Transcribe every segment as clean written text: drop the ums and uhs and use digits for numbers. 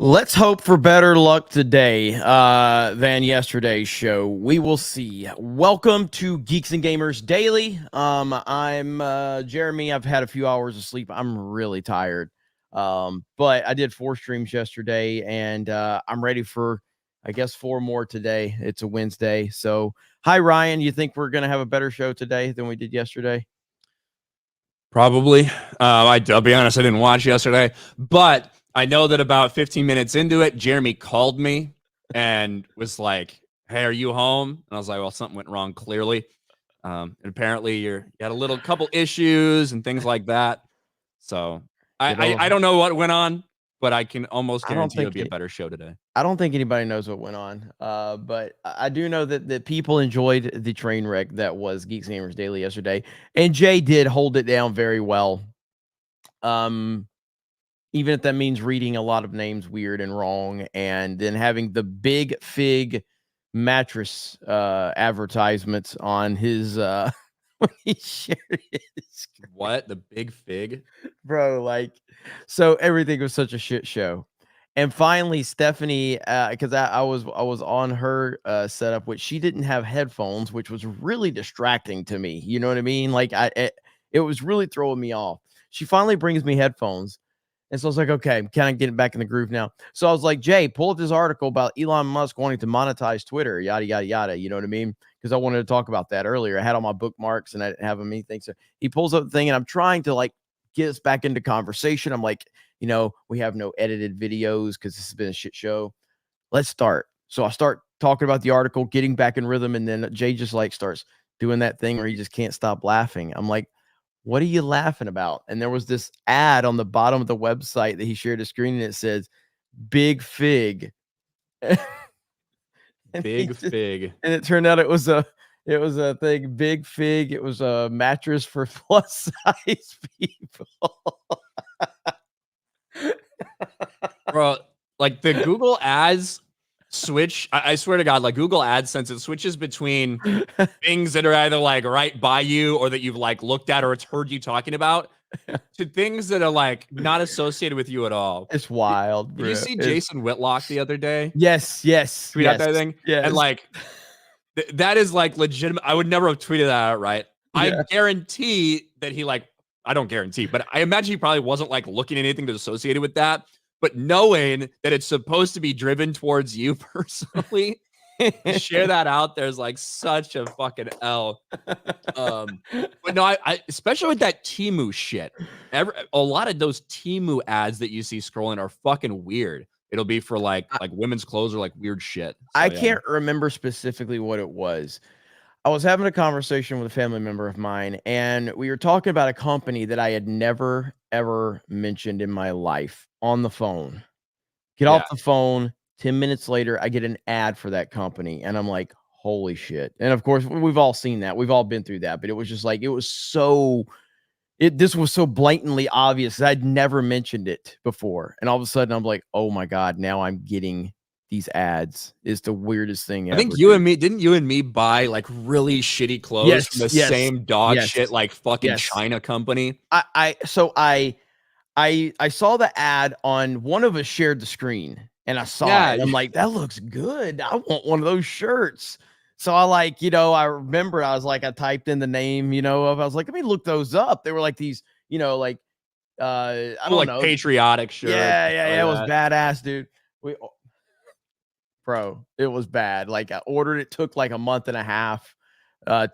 Let's hope for better luck today than yesterday's show. We will see. Welcome to Geeks and Gamers Daily. I'm Jeremy. I've had a few hours of sleep. I'm really tired. But I did 4 streams yesterday, and I'm ready for, I guess, 4 more today. It's a Wednesday. So, hi, Ryan. You think we're going to have a better show today than we did yesterday? Probably. I'll be honest, I didn't watch yesterday, but I know that about 15 minutes into it, Jeremy called me and was like, "Hey, are you home?" And I was like, "Well, something went wrong, clearly." And apparently you had a couple issues and things like that. So I don't know what went on, but I can almost guarantee it'll be a better show today. I don't think anybody knows what went on, but I do know that people enjoyed the train wreck that was Geeks Gamers Daily yesterday, and Jay did hold it down very well. Even if that means reading a lot of names weird and wrong, and then having the Big Fig mattress advertisements on his when he shared his What? The Big Fig? bro, like, so everything was such a shit show. And finally, Stephanie, because I was on her setup, which she didn't have headphones, which was really distracting to me. You know what I mean? Like it was really throwing me off. She finally brings me headphones, and so I was like, okay, I'm kind of getting back in the groove now. So I was like, Jay, pull up this article about Elon Musk wanting to monetize Twitter, yada yada yada. You know what I mean? Because I wanted to talk about that earlier. I had all my bookmarks, and I didn't have anything. So he pulls up the thing, and I'm trying to like get us back into conversation. I'm like, we have no edited videos because this has been a shit show. Let's start. So I start talking about the article, getting back in rhythm, and then Jay just like starts doing that thing where he just can't stop laughing. I'm like, what are you laughing about? And there was this ad on the bottom of the website that he shared a screen, and it says Big Fig. Big Fig. And it turned out it was a thing, Big Fig. It was a mattress for plus size people. Bro, like the Google ads switch, I swear to God, like Google AdSense, it switches between things that are either like right by you or that you've like looked at or it's heard you talking about to things that are like not associated with you at all. It's wild, bro. Did you see Jason Whitlock the other day? Yes. Tweet out that thing? Yes. And like, that is like legitimate. I would never have tweeted that out, right? Yeah. I guarantee that he like, I don't guarantee, but I imagine he probably wasn't like looking at anything that's associated with that. But knowing that it's supposed to be driven towards you personally, share that out there's like such a fucking L. But no, I especially with that Temu shit. A lot of those Temu ads that you see scrolling are fucking weird. It'll be for like women's clothes or like weird shit. So, I can't remember specifically what it was. I was having a conversation with a family member of mine, and we were talking about a company that I had never, ever mentioned in my life on the phone. Get off the phone. 10 minutes later, I get an ad for that company, and I'm like, holy shit. And of course, we've all seen that. We've all been through that, but it was just like, this was so blatantly obvious. I'd never mentioned it before. And all of a sudden I'm like, oh my God, now I'm getting these ads. Is the weirdest thing ever. I think didn't you and me buy like really shitty clothes from the same dog shit like fucking China company? I saw the ad on one of us shared the screen, and I saw it. I'm like, that looks good. I want one of those shirts. So I remember I was like, I typed in the name, I was like, let me look those up. They were like these, I don't know, patriotic shirt. Yeah. It was badass, dude. Bro, it was bad. Like I ordered it, took like a month and a half,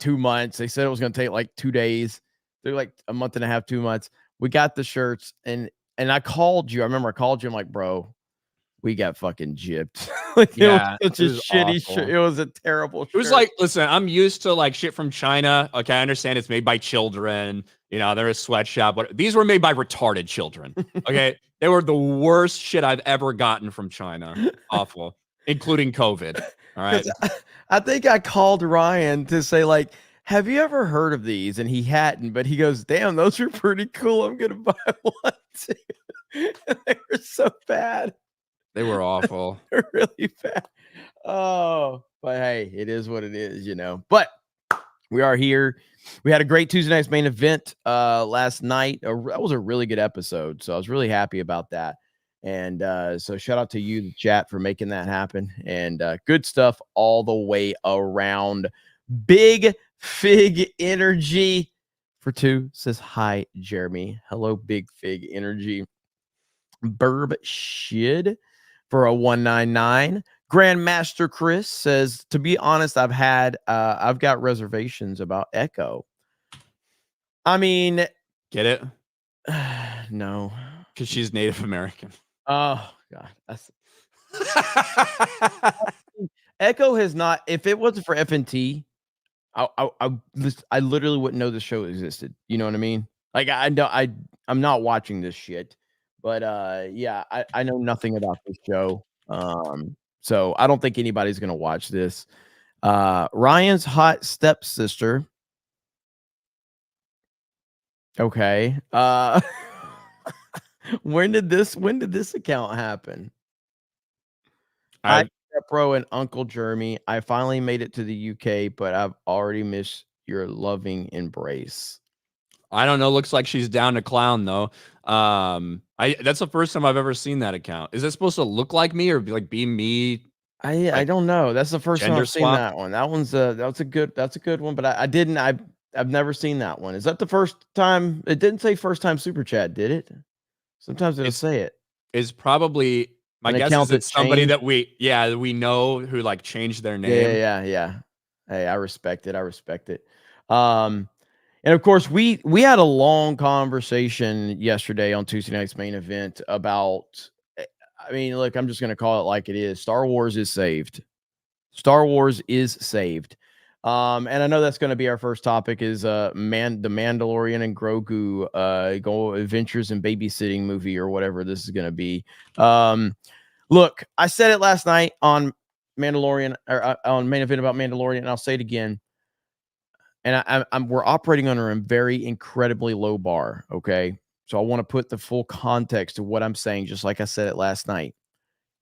2 months. They said it was going to take like 2 days. They're like a month and a half, 2 months. We got the shirts, and I called you. I remember I called you. I'm like, bro, we got fucking gypped. It was such a shitty shirt. It was a terrible shirt. It was like, listen, I'm used to like shit from China. Okay, I understand it's made by children. They're a sweatshop. But these were made by retarded children. Okay, they were the worst shit I've ever gotten from China. Awful, including COVID. All right. I think I called Ryan to say like, have you ever heard of these? And he hadn't, but he goes, damn, those are pretty cool. I'm going to buy one too. They were so bad. They were awful. They're really bad. Oh, but hey, it is what it is, But we are here. We had a great Tuesday night's main event last night. That was a really good episode. So I was really happy about that. And so shout out to you, the chat, for making that happen. And good stuff all the way around. Big Fig Energy for 2 says hi, Jeremy. Hello, Big Fig Energy. Burb Shid for a 199. Grandmaster Chris says, to be honest, I've got reservations about Echo. I mean, get it? No, because she's Native American. Oh God, that's Echo has not. If it wasn't for FNT, I literally wouldn't know the show existed. You know what I mean? Like I know I'm not watching this shit, but yeah, I know nothing about this show. So I don't think anybody's gonna watch this. Ryan's hot stepsister. Okay. When did this account happen? Hi, Pro and Uncle Jeremy. I finally made it to the UK, but I've already missed your loving embrace. I don't know. Looks like she's down to clown though. That's the first time I've ever seen that account. Is it supposed to look like me or be me? I don't know. That's the first time I've seen that one. That one's that's a good one, but I've never seen that one. Is that the first time? It didn't say first time super chat, did it? Sometimes it'll say it. Is probably my guess is it's somebody that we know who like changed their name. Yeah. Hey, I respect it. And of course, we had a long conversation yesterday on Tuesday night's main event about. I mean, look, I'm just going to call it like it is. Star Wars is saved. Star Wars is saved. And I know that's going to be our first topic is the Mandalorian and Grogu go adventures and babysitting movie or whatever this is going to be. Look, I said it last night on Mandalorian or on main event about Mandalorian, and I'll say it again. And we're operating under a very incredibly low bar. Okay. So I want to put the full context of what I'm saying, just like I said it last night.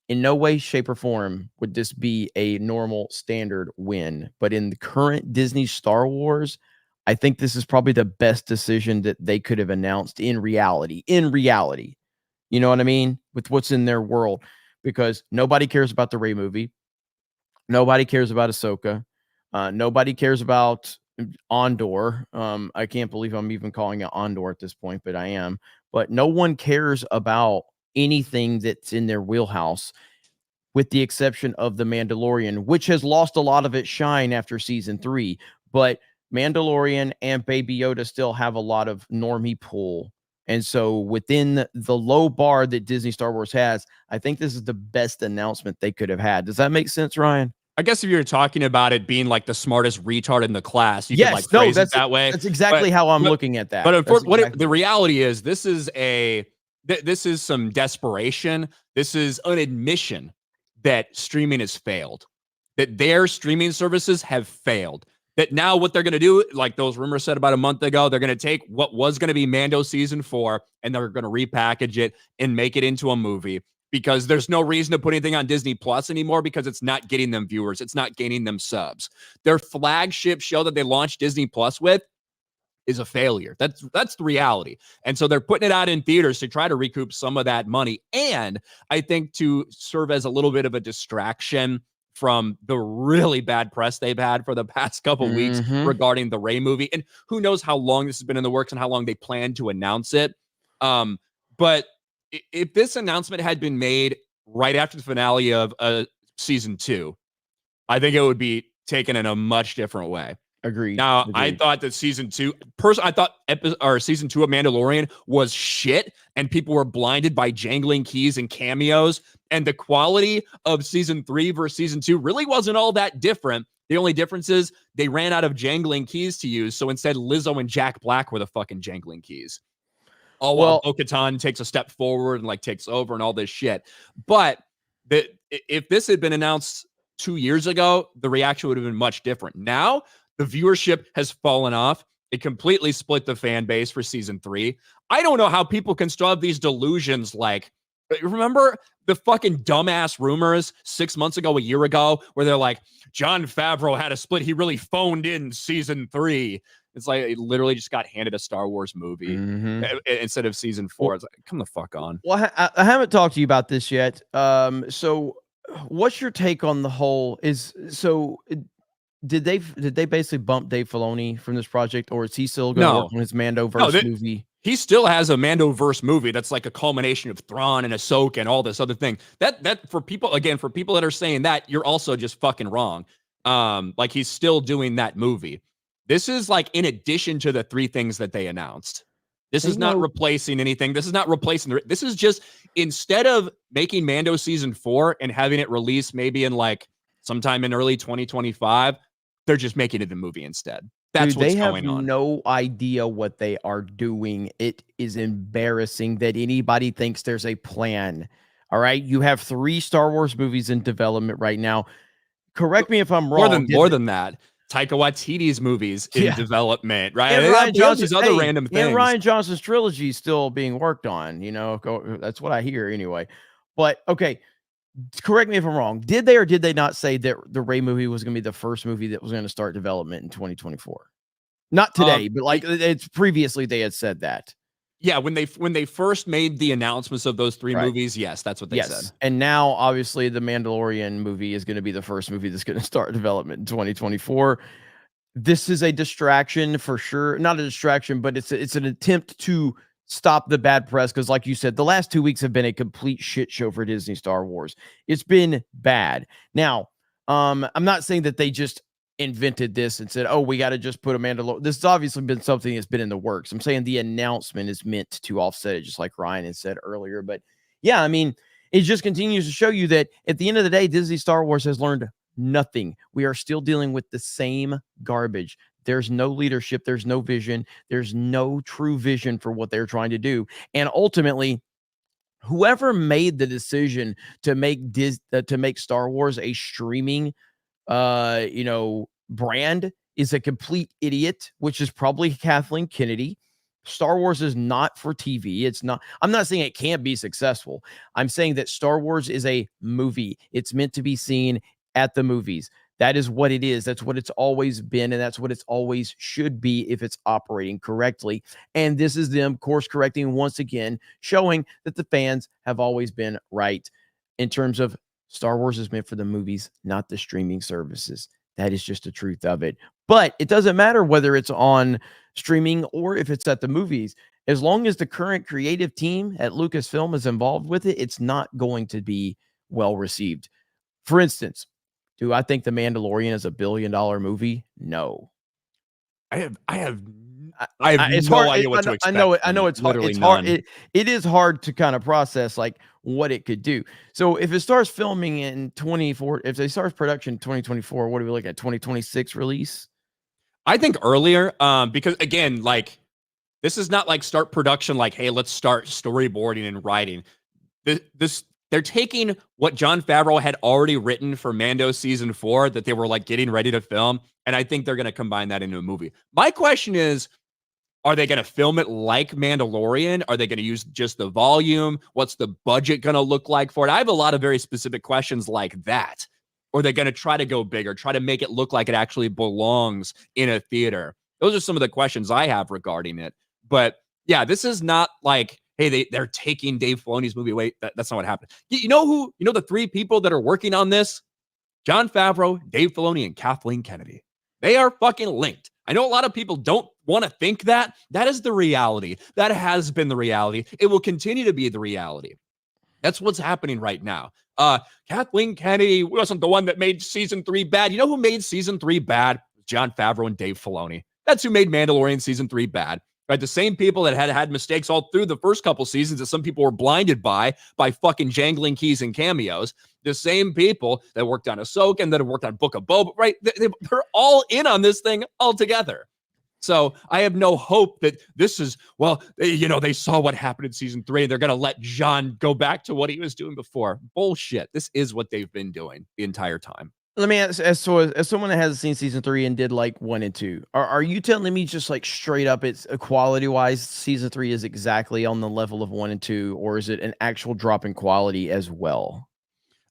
In no way, shape, or form would this be a normal standard win. But in the current Disney Star Wars, I think this is probably the best decision that they could have announced in reality. You know what I mean? With what's in their world. Because nobody cares about the Rey movie. Nobody cares about Ahsoka. Nobody cares about Andor. I can't believe I'm even calling it Andor at this point, but I am. But no one cares about anything that's in their wheelhouse, with the exception of The Mandalorian, which has lost a lot of its shine after season 3. But Mandalorian and Baby Yoda still have a lot of normie pull. And so within the low bar that Disney Star Wars has, I think this is the best announcement they could have had. Does that make sense, Ryan? I guess if you're talking about it being like the smartest retard in the class, you could like phrase it that way. That's exactly how I'm looking at that. But the reality is, this is some desperation. This is an admission that streaming has failed, that their streaming services have failed. That now what they're going to do, like those rumors said about a month ago, they're going to take what was going to be Mando season 4 and they're going to repackage it and make it into a movie. Because there's no reason to put anything on Disney Plus anymore because it's not getting them viewers. It's not gaining them subs. Their flagship show that they launched Disney Plus with is a failure. That's the reality. And so they're putting it out in theaters to try to recoup some of that money. And I think to serve as a little bit of a distraction from the really bad press they've had for the past couple weeks regarding the Rey movie. And who knows how long this has been in the works and how long they plan to announce it. But if this announcement had been made right after the finale of season 2, I think it would be taken in a much different way. Agreed. Now, I thought that season 2, I thought season 2 of Mandalorian was shit, and people were blinded by jangling keys and cameos. And the quality of season 3 versus season 2 really wasn't all that different. The only difference is they ran out of jangling keys to use. So instead, Lizzo and Jack Black were the fucking jangling keys. While Bo-Katan takes a step forward and like takes over and all this shit. But if this had been announced 2 years ago, the reaction would have been much different. Now, the viewership has fallen off. It completely split the fan base for season 3. I don't know how people can still have these delusions. Like, remember the fucking dumbass rumors 6 months ago, a year ago, where they're like, Jon Favreau had a split. He really phoned in season 3. It's like it literally just got handed a Star Wars movie instead of season 4. It's like, come the fuck on. Well, I haven't talked to you about this yet. So what's your take on the whole did they basically bump Dave Filoni from this project, or is he still going to work No. on his Mandoverse movie? He still has a Mandoverse movie that's like a culmination of Thrawn and Ahsoka and all this other thing. That for people that are saying that, you're also just fucking wrong. Like he's still doing that movie. This is like in addition to the 3 things that they announced. This is not replacing anything. This is not replacing this is just, instead of making Mando season 4 and having it released maybe in like sometime in early 2025, they're just making it a movie instead. That's what's going on. They have no idea what they are doing. It is embarrassing that anybody thinks there's a plan. All right. You have 3 Star Wars movies in development right now. Correct me if I'm wrong. More than that. Taika Waititi's movies in development, right? And Ryan Johnson's other random things. And Ryan Johnson's trilogy is still being worked on, that's what I hear anyway. But okay, correct me if I'm wrong. Did they or did they not say that the Rey movie was going to be the first movie that was going to start development in 2024? Not today, but like it's previously they had said that. Yeah, when they first made the announcements of those 3 movies, yes, that's what they said. And now obviously the Mandalorian movie is going to be the first movie that's going to start development in 2024. This is a distraction for sure. Not a distraction, but it's an attempt to stop the bad press, because like you said, the last 2 weeks have been a complete shit show for Disney Star Wars. It's been bad. Now, I'm not saying that they just invented this and said, oh, we got to just put a Mandalorian. This has obviously been something that's been in the works. I'm saying the announcement is meant to offset it, just like Ryan had said earlier. But yeah, I mean, it just continues to show you that at the end of the day, Disney Star Wars has learned nothing. We are still dealing with the same garbage. There's no leadership. There's no vision. There's no true vision for what they're trying to do. And ultimately, whoever made the decision to make Star Wars a streaming brand is a complete idiot, which is probably Kathleen Kennedy. Star Wars is not for TV. It's not. I'm not saying it can't be successful. I'm saying that Star Wars is a movie. It's meant to be seen at the movies. That is what it is. That's what it's always been, and that's what it's always should be if it's operating correctly. And this is them course correcting once again, showing that the fans have always been right in terms of Star Wars is meant for the movies, not the streaming services. That is just the truth of it. But it doesn't matter whether it's on streaming or if it's at the movies. As long as the current creative team at Lucasfilm is involved with it, it's not going to be well received. For instance, do I think The Mandalorian is a $1 billion movie? No. I have no idea what to expect. I know it's hard. It's hard. It is hard to kind of process like what it could do. So if it starts filming in 24, if they start production in 2024, what do we look at? 2026 release? I think earlier, because again, like this is not like start production, like, hey, let's start storyboarding and writing. They're taking what Jon Favreau had already written for Mando season 4 that they were like getting ready to film, and I think they're going to combine that into a movie. My question is, are they going to film it like Mandalorian? Are they going to use just the volume? What's the budget going to look like for it? I have a lot of very specific questions like that. Or are they going to try to go bigger, try to make it look like it actually belongs in a theater? Those are some of the questions I have regarding it. But yeah, this is not like, hey, they're taking Dave Filoni's movie away. That's not what happened. You know the 3 people that are working on this? Jon Favreau, Dave Filoni, and Kathleen Kennedy. They are fucking linked. I know a lot of people don't want to think that. That is the reality. That has been the reality. It will continue to be the reality. That's what's happening right now. Kathleen Kennedy wasn't the one that made season 3 bad. You know who made season 3 bad? Jon Favreau and Dave Filoni. That's who made Mandalorian season 3 bad. Right? The same people that had mistakes all through the first couple seasons that some people were blinded by fucking jangling keys and cameos. The same people that worked on Ahsoka and that have worked on Book of Boba, right? They're all in on this thing altogether. So I have no hope that this is, they saw what happened in season 3. They're going to let Jon go back to what he was doing before. Bullshit. This is what they've been doing the entire time. Let me ask, as someone that hasn't seen season 3 and did like 1 and 2, are you telling me just like straight up, it's quality wise, season 3 is exactly on the level of 1 and 2, or is it an actual drop in quality as well?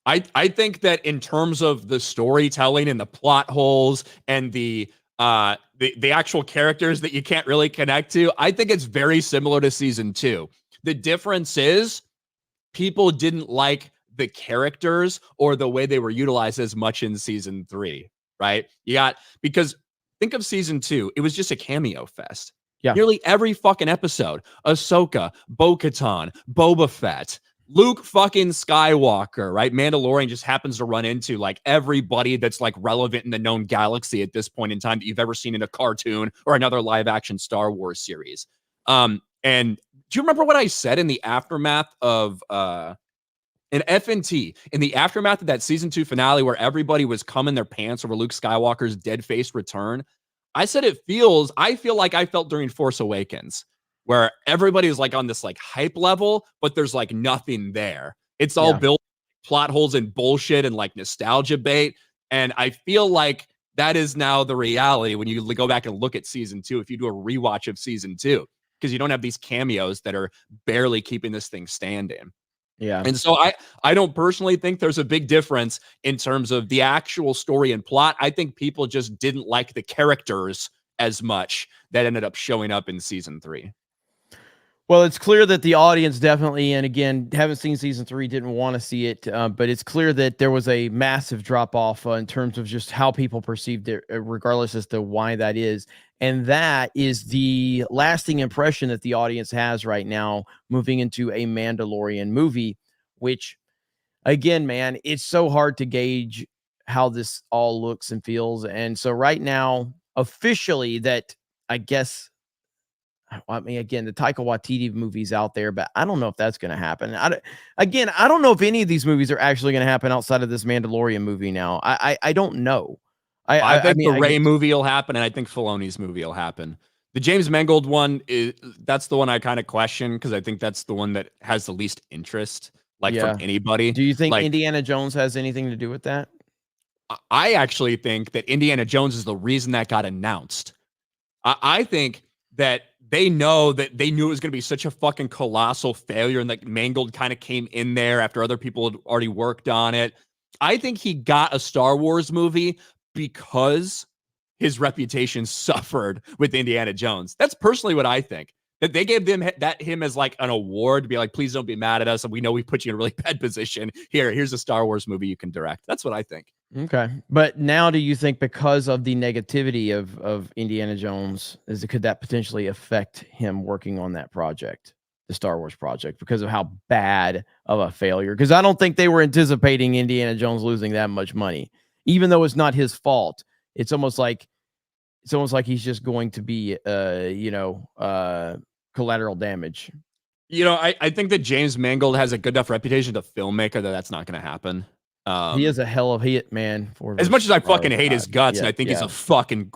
I think that in terms of the storytelling and the plot holes and the the actual characters that you can't really connect to. I think it's very similar to season 2. The difference is people didn't like the characters or the way they were utilized as much in season 3, right? Because think of season 2, it was just a cameo fest. Yeah. Nearly every fucking episode, Ahsoka, Bo-Katan, Boba Fett, Luke fucking Skywalker, right? Mandalorian just happens to run into like everybody that's like relevant in the known galaxy at this point in time that you've ever seen in a cartoon or another live action Star Wars series. And do you remember what I said in the aftermath of in FNT, in the aftermath of that season 2 finale where everybody was coming their pants over Luke Skywalker's dead face return? I said I feel like I felt during Force Awakens, where everybody is like on this like hype level, but there's like nothing there. It's all built plot holes and bullshit and like nostalgia bait. And I feel like that is now the reality when you go back and look at season 2, if you do a rewatch of season 2, because you don't have these cameos that are barely keeping this thing standing. Yeah. And so I don't personally think there's a big difference in terms of the actual story and plot. I think people just didn't like the characters as much that ended up showing up in season 3. Well, it's clear that the audience definitely, and again, haven't seen season 3, didn't want to see it, but it's clear that there was a massive drop off in terms of just how people perceived it, regardless as to why that is. And that is the lasting impression that the audience has right now moving into a Mandalorian movie, which, again, man, it's so hard to gauge how this all looks and feels. And so right now, officially, that I guess, I mean, again, the Taika Waititi movie's out there, but I don't know if that's going to happen. I don't know if any of these movies are actually going to happen outside of this Mandalorian movie now. I don't know. I think the Rey movie will happen, and I think Filoni's movie will happen. The James Mangold one, that's the one I kind of question, because I think that's the one that has the least interest, from anybody. Do you think Indiana Jones has anything to do with that? I actually think that Indiana Jones is the reason that got announced. I think that they knew it was going to be such a fucking colossal failure, and like Mangold kind of came in there after other people had already worked on it. I think he got a Star Wars movie because his reputation suffered with Indiana Jones. That's personally what I think. That they gave him as like an award to be like, please don't be mad at us, and we know we put you in a really bad position. Here's a Star Wars movie you can direct. That's what I think. Okay. But now do you think because of the negativity of Indiana Jones, could that potentially affect him working on that project, the Star Wars project, because of how bad of a failure? Because I don't think they were anticipating Indiana Jones losing that much money, even though it's not his fault. It's almost like he's just going to be collateral damage. I think that James Mangold has a good enough reputation as a filmmaker that's not going to happen. He is a hell of a hit, man. As much as I fucking hate his guts, and I think he's a fucking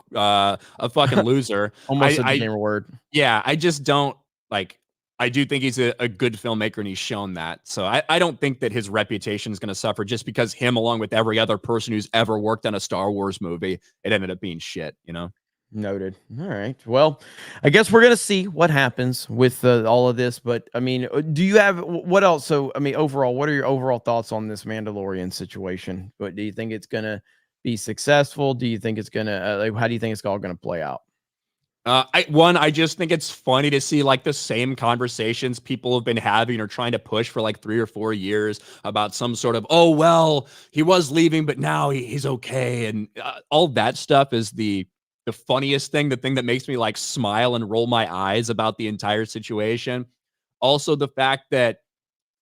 loser. Almost said the gamer word. Yeah, I just don't like. I do think he's a good filmmaker, and he's shown that. So I don't think that his reputation is going to suffer just because him, along with every other person who's ever worked on a Star Wars movie, it ended up being shit. Noted. All right. Well, I guess we're going to see what happens with all of this. But I mean, do you have what else? So, I mean, overall, what are your overall thoughts on this Mandalorian situation? But do you think it's going to be successful? Do you think it's going to, how do you think it's all going to play out? I just think it's funny to see like the same conversations people have been having or trying to push for like 3 or 4 years about some sort of, oh, well, he was leaving, but now he's okay. And all that stuff is the funniest thing, the thing that makes me like smile and roll my eyes about the entire situation. Also, the fact that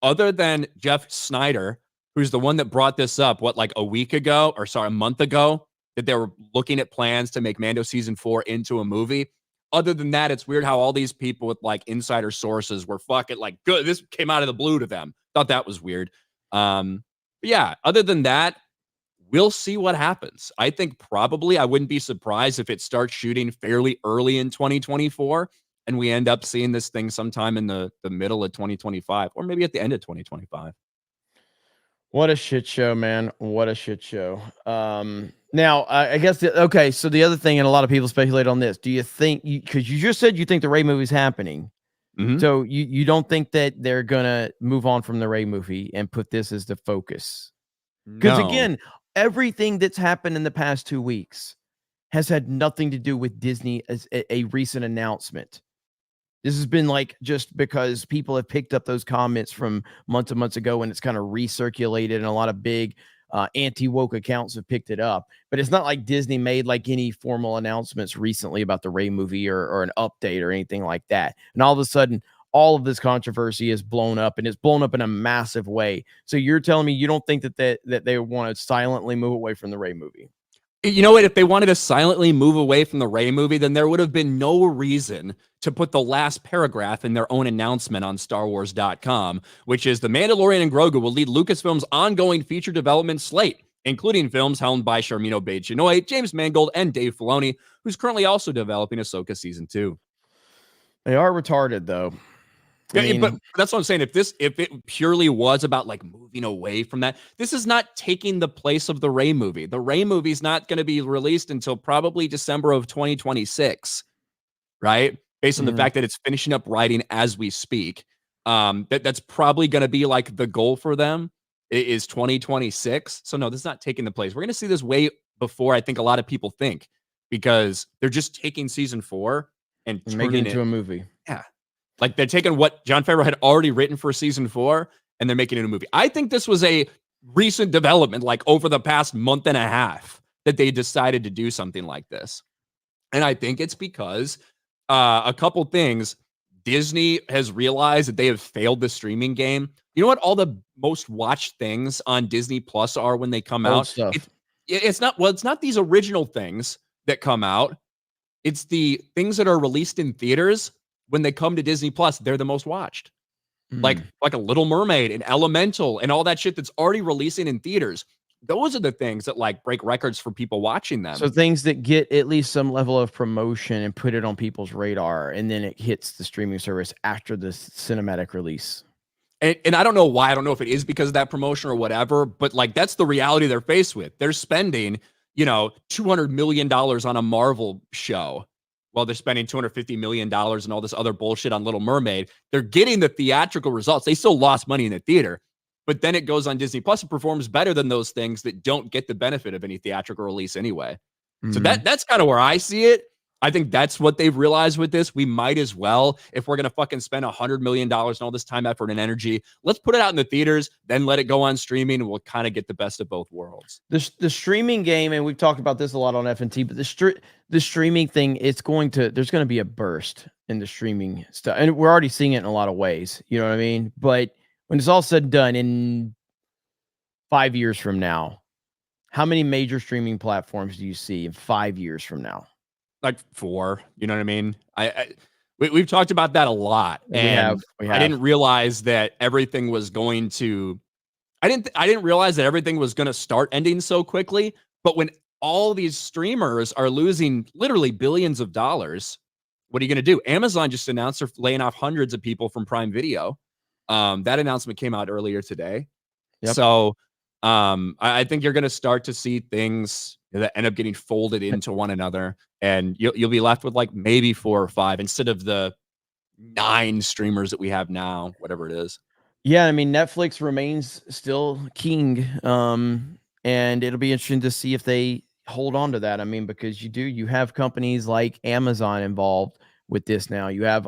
other than Jeff Snyder, who's the one that brought this up, a month ago, that they were looking at plans to make Mando season 4 into a movie. Other than that, it's weird how all these people with like insider sources were fucking like, good. This came out of the blue to them. Thought that was weird. But yeah, other than that, we'll see what happens. I think probably I wouldn't be surprised if it starts shooting fairly early in 2024 and we end up seeing this thing sometime in the middle of 2025 or maybe at the end of 2025. What a shit show, man. What a shit show. Now, I guess, so the other thing, and a lot of people speculate on this, do you think, because you just said you think the Rey movie's happening, so you don't think that they're going to move on from the Rey movie and put this as the focus? Because again, everything that's happened in the past 2 weeks has had nothing to do with Disney as a recent announcement. This has been like just because people have picked up those comments from months and months ago, and it's kind of recirculated, and a lot of big anti-woke accounts have picked it up. But it's not like Disney made like any formal announcements recently about the Ray movie or an update or anything like that. And all of a sudden, all of this controversy is blown up, and it's blown up in a massive way. So you're telling me you don't think that they want to silently move away from the Ray movie? You know what? If they wanted to silently move away from the Ray movie, then there would have been no reason to put the last paragraph in their own announcement on StarWars.com, which is the Mandalorian and Grogu will lead Lucasfilm's ongoing feature development slate, including films helmed by Sharmino Obaid-Chinoy, James Mangold, and Dave Filoni, who's currently also developing Ahsoka Season 2. They are retarded, though. Yeah, but that's what I'm saying. If it purely was about like moving away from that, this is not taking the place of the Ray movie. The Ray movie is not going to be released until probably December of 2026, right? Based on the fact that it's finishing up writing as we speak. That's probably going to be like the goal for them is 2026. So no, this is not taking the place. We're going to see this way before I think a lot of people think, because they're just taking season 4 and making it into a movie. Yeah. Like they're taking what Jon Favreau had already written for season 4 and they're making it a movie. I think this was a recent development, like over the past month and a half, that they decided to do something like this. And I think it's because a couple things. Disney has realized that they have failed the streaming game. You know what all the most watched things on Disney Plus are when they come out? Stuff. It's not these original things that come out. It's the things that are released in theaters. When they come to Disney Plus, they're the most watched. Like a Little Mermaid and Elemental and all that shit that's already releasing in theaters. Those are the things that like break records for people watching them. So things that get at least some level of promotion and put it on people's radar, and then it hits the streaming service after the cinematic release. And I don't know why. I don't know if it is because of that promotion or whatever, but like that's the reality they're faced with. They're spending, $200 million on a Marvel show. Well, they're spending $250 million and all this other bullshit on Little Mermaid. They're getting the theatrical results. They still lost money in the theater, but then it goes on Disney Plus and performs better than those things that don't get the benefit of any theatrical release anyway. So that's kind of where I see it. I think that's what they've realized with this. We might as well, if we're going to fucking spend $100 million and all this time, effort, and energy, let's put it out in the theaters, then let it go on streaming, and we'll kind of get the best of both worlds. The streaming game, and we've talked about this a lot on FNT, but the streaming thing, there's going to be a burst in the streaming stuff. And we're already seeing it in a lot of ways. You know what I mean? But when it's all said and done, in 5 years from now, how many major streaming platforms do you see in 5 years from now? Like 4, you know what I mean? We've talked about that a lot, and we have. I didn't realize that everything was going to. I didn't realize that everything was going to start ending so quickly. But when all these streamers are losing literally billions of dollars, what are you going to do? Amazon just announced they're laying off hundreds of people from Prime Video. That announcement came out earlier today. Yep. So I think you're going to start to see things that end up getting folded into one another, and you'll be left with like maybe 4 or 5 instead of the 9 streamers that we have now, whatever it is. Yeah, I mean, Netflix remains still king, and it'll be interesting to see if they hold on to that. I mean, because you have companies like Amazon involved with this now. You have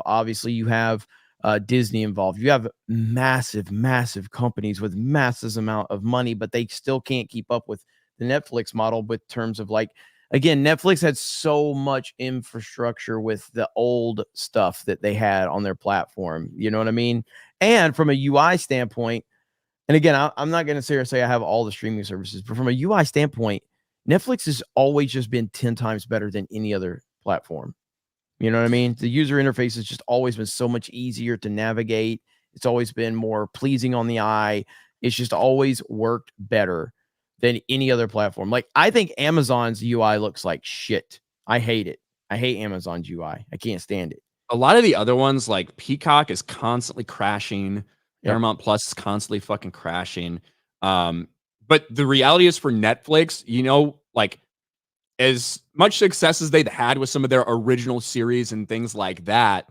Disney involved. You have massive companies with massive amount of money, but they still can't keep up with the Netflix model with terms of like, again, Netflix had so much infrastructure with the old stuff that they had on their platform. You know what I mean? And from a UI standpoint, and again, I'm not going to sit here and say I have all the streaming services, but from a UI standpoint, Netflix has always just been 10 times better than any other platform. You know what I mean? The user interface has just always been so much easier to navigate. It's always been more pleasing on the eye. It's just always worked better than any other platform. Like, I think Amazon's UI looks like shit. I hate it. I hate Amazon's UI. I can't stand it. A lot of the other ones, like Peacock, is constantly crashing. Paramount Plus is constantly fucking crashing. But the reality is for Netflix, like as much success as they've had with some of their original series and things like that,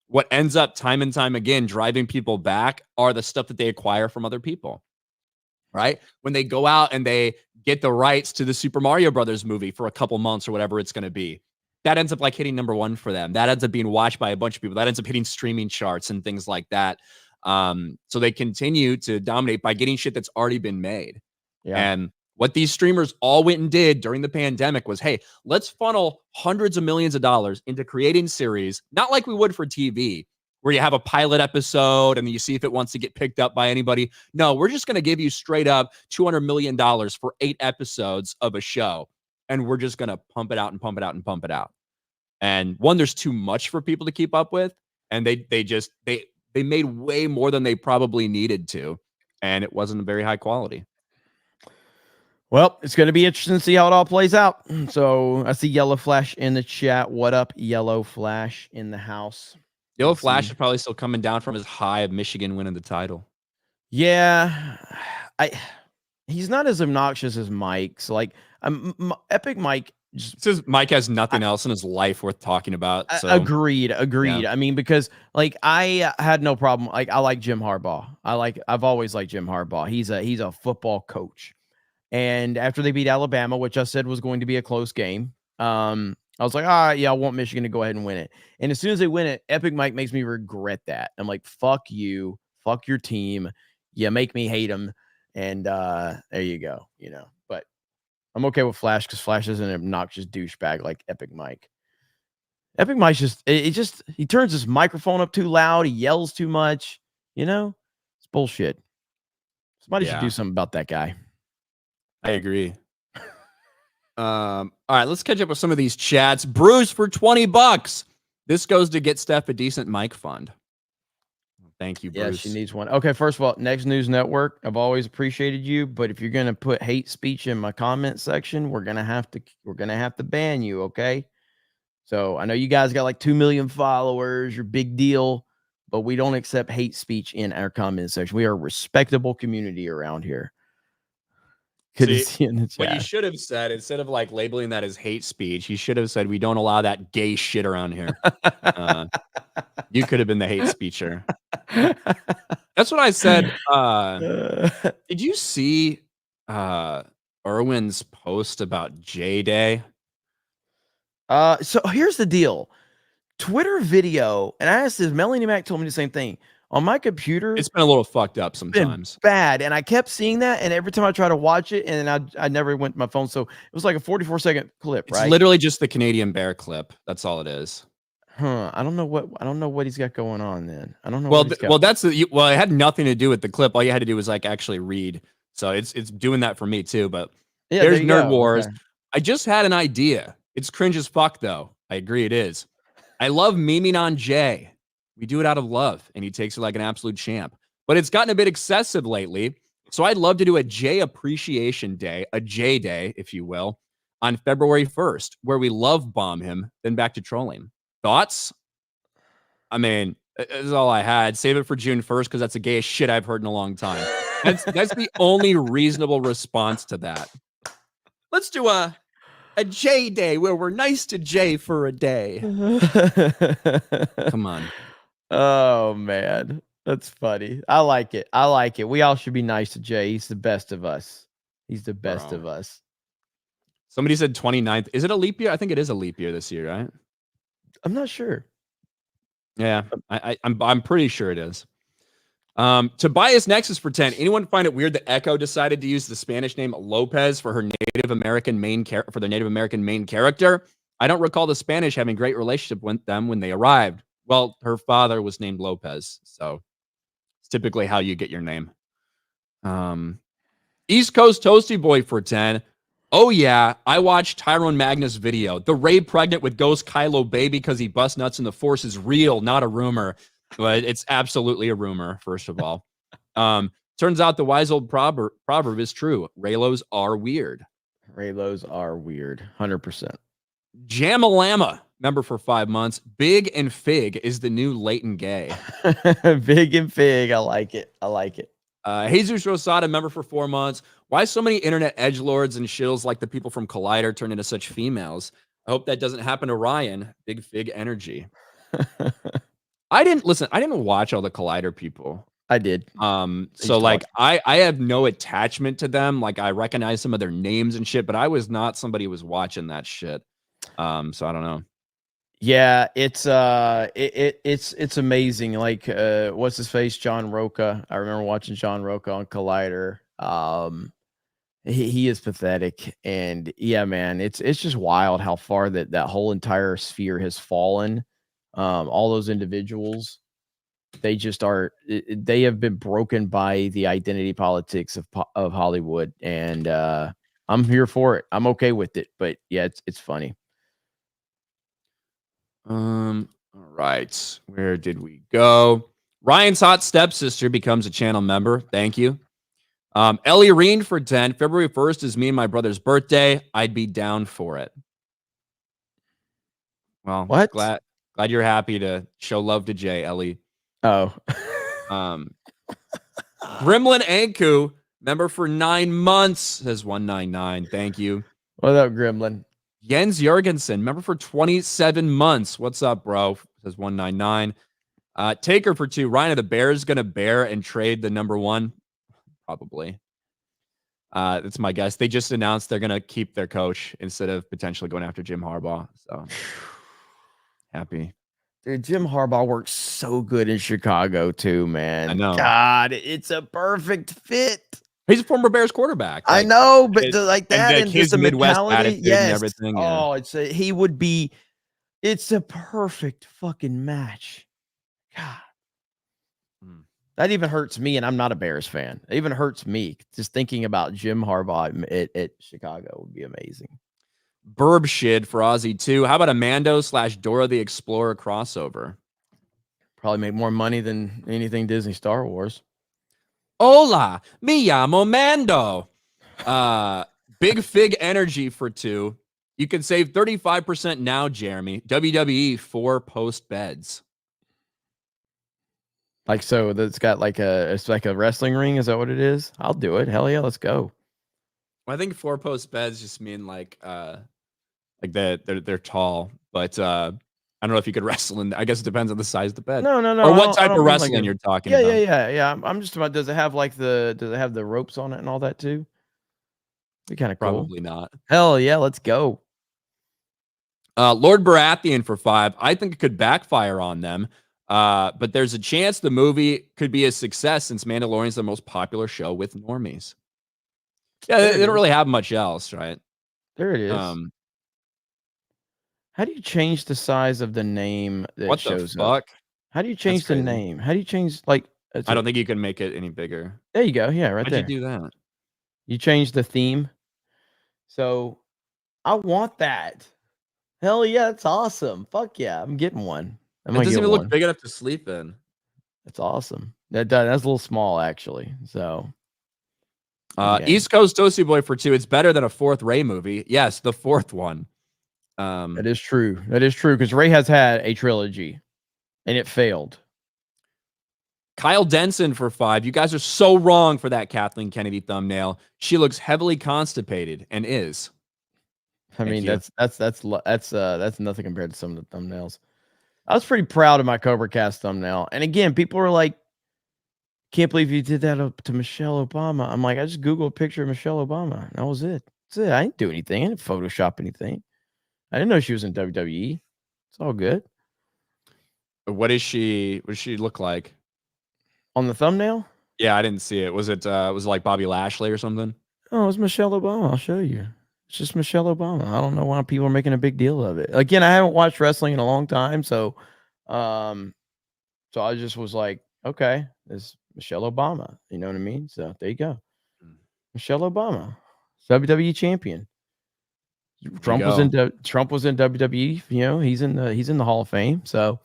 what ends up time and time again driving people back are the stuff that they acquire from other people. right? When they go out and they get the rights to the Super Mario Brothers movie for a couple months or whatever it's going to be. That ends up like hitting #1 for them. That ends up being watched by a bunch of people. That ends up hitting streaming charts and things like that. So they continue to dominate by getting shit that's already been made. Yeah. And what these streamers all went and did during the pandemic was, hey, let's funnel hundreds of millions of dollars into creating series, not like we would for TV, where you have a pilot episode and you see if it wants to get picked up by anybody. No, we're just going to give you straight up $200 million for 8 episodes of a show. And we're just going to pump it out and pump it out and pump it out. And one, there's too much for people to keep up with. And they made way more than they probably needed to. And it wasn't a very high quality. Well, it's going to be interesting to see how it all plays out. So I see Yellow Flash in the chat. What up, Yellow Flash in the house? Yellow Flash is probably still coming down from his high of Michigan winning the title. Yeah, he's not as obnoxious as Mike. So like, Epic Mike. Says Mike has nothing else in his life worth talking about. So agreed. Yeah. I mean, because like I had no problem. Like I like Jim Harbaugh. I've always liked Jim Harbaugh. He's a football coach. And after they beat Alabama, which I said was going to be a close game, I was like, all right, yeah, I want Michigan to go ahead and win it. And as soon as they win it, Epic Mike makes me regret that. I'm like, fuck you, fuck your team. You make me hate them. And there you go, But I'm okay with Flash because Flash isn't an obnoxious douchebag like Epic Mike. Epic Mike's he turns his microphone up too loud. He yells too much. It's bullshit. Somebody should do something about that guy. I agree. All right, let's catch up with some of these chats. Bruce for $20. This goes to get Steph a decent mic fund. Thank you, Bruce. Yeah, she needs one. Okay, first of all, Next News Network, I've always appreciated you, but if you're gonna put hate speech in my comment section, we're gonna have to ban you, okay? So I know you guys got like 2 million followers, you're big deal, but we don't accept hate speech in our comment section. We are a respectable community around here. Good to see you in the chat. What you should have said, instead of like labeling that as hate speech, you should have said, we don't allow that gay shit around here. You could have been the hate speecher. That's what I said. Did you see Irwin's post about J-Day? So here's the deal. Twitter video, and I asked this, Melanie Mac told me the same thing. On my computer, it's been a little fucked up sometimes. Bad. And I kept seeing that. And every time I try to watch it, and I never went to my phone. So it was like a 44-second clip, right? It's literally just the Canadian Bear clip. That's all it is. Huh. I don't know what he's got going on then. I don't know. Well, it had nothing to do with the clip. All you had to do was like actually read. So it's doing that for me too. But yeah, there's Nerd Wars. Okay. I just had an idea. It's cringe as fuck though. I agree it is. I love memeing on Jay. We do it out of love, and he takes it like an absolute champ. But it's gotten a bit excessive lately, so I'd love to do a Jay Appreciation Day, a Jay Day, if you will, on February 1st, where we love bomb him, then back to trolling. Thoughts? I mean, that's all I had. Save it for June 1st, because that's the gayest shit I've heard in a long time. That's the only reasonable response to that. Let's do a Jay Day where we're nice to Jay for a day. Come on. Oh man, that's funny. I like it. We all should be nice to Jay. He's the best of us. He's the best of us. Somebody said 29th. Is it a leap year? I think it is a leap year this year, right? I'm not sure. Yeah, I'm pretty sure it is. Tobias Nexus for 10. Anyone find it weird that Echo decided to use the Spanish name Lopez for her Native American main character? I don't recall the Spanish having great relationship with them when they arrived. Well, her father was named Lopez, so it's typically how you get your name. East Coast Toasty Boy for 10. Oh yeah, I watched Tyrone Magnus' video. The Ray pregnant with Ghost Kylo baby because he bust nuts in the Force is real, not a rumor. But it's absolutely a rumor, first of all. Turns out the wise old proverb is true. Raylos are weird. Raylos are weird. 100%. Jamalama, member for 5 months. Big and Fig is the new Leighton Gay. Big and Fig. I like it. Jesus Rosada, member for 4 months. Why so many internet edgelords and shills like the people from Collider turn into such females? I hope that doesn't happen to Ryan. Big Fig energy. I didn't watch all the Collider people. I did. I So used to like watch. I have no attachment to them. Like I recognize some of their names and shit, but I was not somebody who was watching that shit. So I don't know. Yeah, it's amazing. Like what's his face? John Roca. I remember watching John Roca on Collider. He is pathetic. And yeah, man, it's just wild how far that whole entire sphere has fallen. All those individuals, they just are they have been broken by the identity politics of Hollywood. And I'm here for it. I'm okay with it. But yeah, it's funny. All right. Where did we go? Ryan's hot stepsister becomes a channel member. Thank you. Ellie Reen for 10. February 1st is me and my brother's birthday. I'd be down for it. Well, What? glad you're happy to show love to Jay, Ellie. Oh. Um, Gremlin Anku, member for 9 months, says 199. Thank you. What up, Gremlin? Jens Jorgensen, member for 27 months. What's up, bro? Says 199. Taker for 2. Ryan, are the Bears going to bear and trade the number 1? Probably. That's my guess. They just announced they're going to keep their coach instead of potentially going after Jim Harbaugh. So happy. Dude, Jim Harbaugh works so good in Chicago too, man. I know. God, it's a perfect fit. He's a former Bears quarterback. I know, but like that and his just the Midwest mentality, attitude yes. and everything. Yeah. Oh, he would be. It's a perfect fucking match. God, that even hurts me, and I'm not a Bears fan. It even hurts me just thinking about Jim Harbaugh at Chicago would be amazing. Burb shit for Ozzy too. How about a Mando / Dora the Explorer crossover? Probably make more money than anything Disney Star Wars. Hola, me llamo Mando. Big Fig Energy for 2. You can save 35% now, Jeremy. WWE 4 post beds. Like, so that's got like it's like a wrestling ring. Is that what it is? I'll do it. Hell yeah, let's go. I think 4 post beds just mean like they're tall, but I don't know if you could wrestle in. I guess it depends on the size of the bed. No. Or what type I of don't mean wrestling like you're talking yeah, about. Yeah. I'm just about. Does it have the ropes on it and all that too? Be kind of cool. Probably not. Hell yeah, let's go. Lord Baratheon for 5. I think it could backfire on them. But there's a chance the movie could be a success since Mandalorian's the most popular show with normies. Yeah, they don't really have much else, right? There it is. How do you change the size of the name that shows up? How do you change the name? How do you change like? I don't think you can make it any bigger. There you go. Yeah, right there. How'd you do that? You change the theme. So I want that. Hell yeah, that's awesome. Fuck yeah, I'm getting one. It doesn't even look big enough to sleep in. That's awesome. That's a little small actually. So East Coast Toasty Boy for 2. It's better than a 4th Ray movie. Yes, the 4th one. That is true. That is true because Ray has had a trilogy and it failed. Kyle Denson for 5. You guys are so wrong for that Kathleen Kennedy thumbnail. She looks heavily constipated and is. I mean, that's nothing compared to some of the thumbnails. I was pretty proud of my Cobra Cast thumbnail. And again, people were like, can't believe you did that to Michelle Obama. I'm like, I just Googled a picture of Michelle Obama. And that was it. That's it. I didn't do anything. I didn't Photoshop anything. I didn't know she was in WWE. It's all good. What does she look like? On the thumbnail? Yeah, I didn't see it. Was it like Bobby Lashley or something? Oh, it's Michelle Obama. I'll show you. It's just Michelle Obama. I don't know why people are making a big deal of it. Again, I haven't watched wrestling in a long time, so I just was like, okay, it's Michelle Obama. You know what I mean? So there you go. Michelle Obama, WWE champion. Trump was in WWE. You know, he's in the Hall of Fame. So,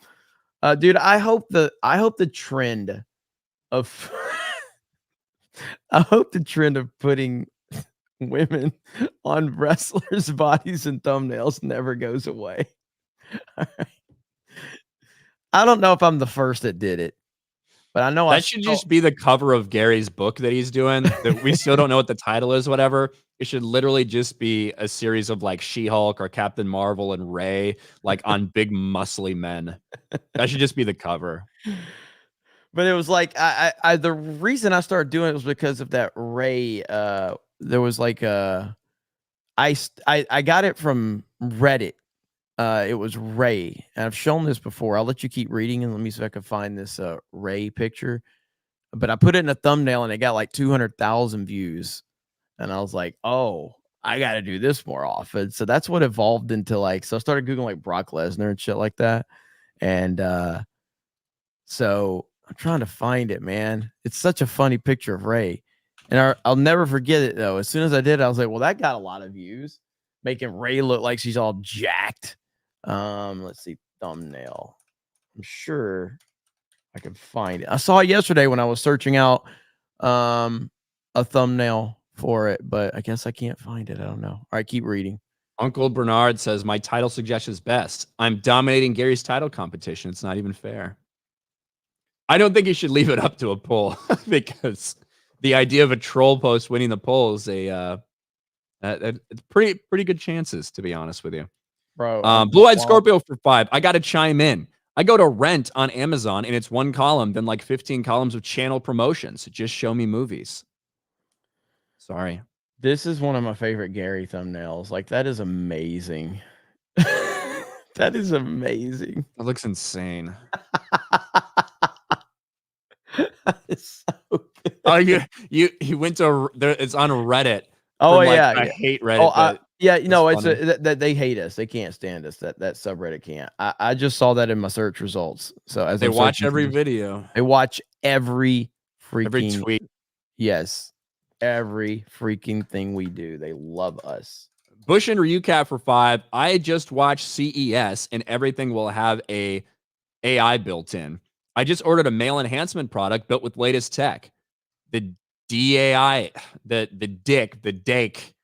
dude, I hope the trend of I hope the trend of putting women on wrestlers' bodies and thumbnails never goes away. I don't know if I'm the first that did it, but I know that should just be the cover of Gary's book that he's doing. That we still don't know what the title is, whatever. It should literally just be a series of like She-Hulk or Captain Marvel and Ray, like on big muscly men. That should just be the cover. But it was like the reason I started doing it was because of that Ray. There was like I got it from Reddit. It was Ray, and I've shown this before. I'll let you keep reading and let me see if I can find this Ray picture. But I put it in a thumbnail and it got like 200,000 views, and I was like, oh, I got to do this more often. So that's what evolved into like. So I started googling like Brock Lesnar and shit like that, and so I'm trying to find it, man. It's such a funny picture of Ray. And I'll never forget it, though. As soon as I did, I was like, well, that got a lot of views, making Ray look like she's all jacked. Let's see, thumbnail. I'm sure I can find it. I saw it yesterday when I was searching out a thumbnail for it, but I guess I can't find it. I don't know. All right, keep reading. Uncle Bernard says, my title suggestion is best. I'm dominating Gary's title competition. It's not even fair. I don't think you should leave it up to a poll because the idea of a troll post winning the poll is it's pretty good chances, to be honest with you. Bro, Blue-Eyed Scorpio for 5. I got to chime in. I go to rent on Amazon and it's one column, then like 15 columns of channel promotions. Just show me movies. Sorry. This is one of my favorite Gary thumbnails. Like, that is amazing. That is amazing. That looks insane. It's so good. Oh, you went to it's on Reddit. Oh from, like, yeah, I hate Reddit. Oh, yeah, you know, it's funny. that they hate us. They can't stand us. That subreddit can't. I just saw that in my search results. So as They I'm watch searching every for- video. They watch every freaking Every tweet. Yes, every freaking thing we do. They love us. Bush and Ryucat for 5. I just watched CES and everything will have a AI built in. I just ordered a male enhancement product built with latest tech. The DAI, the DAIC,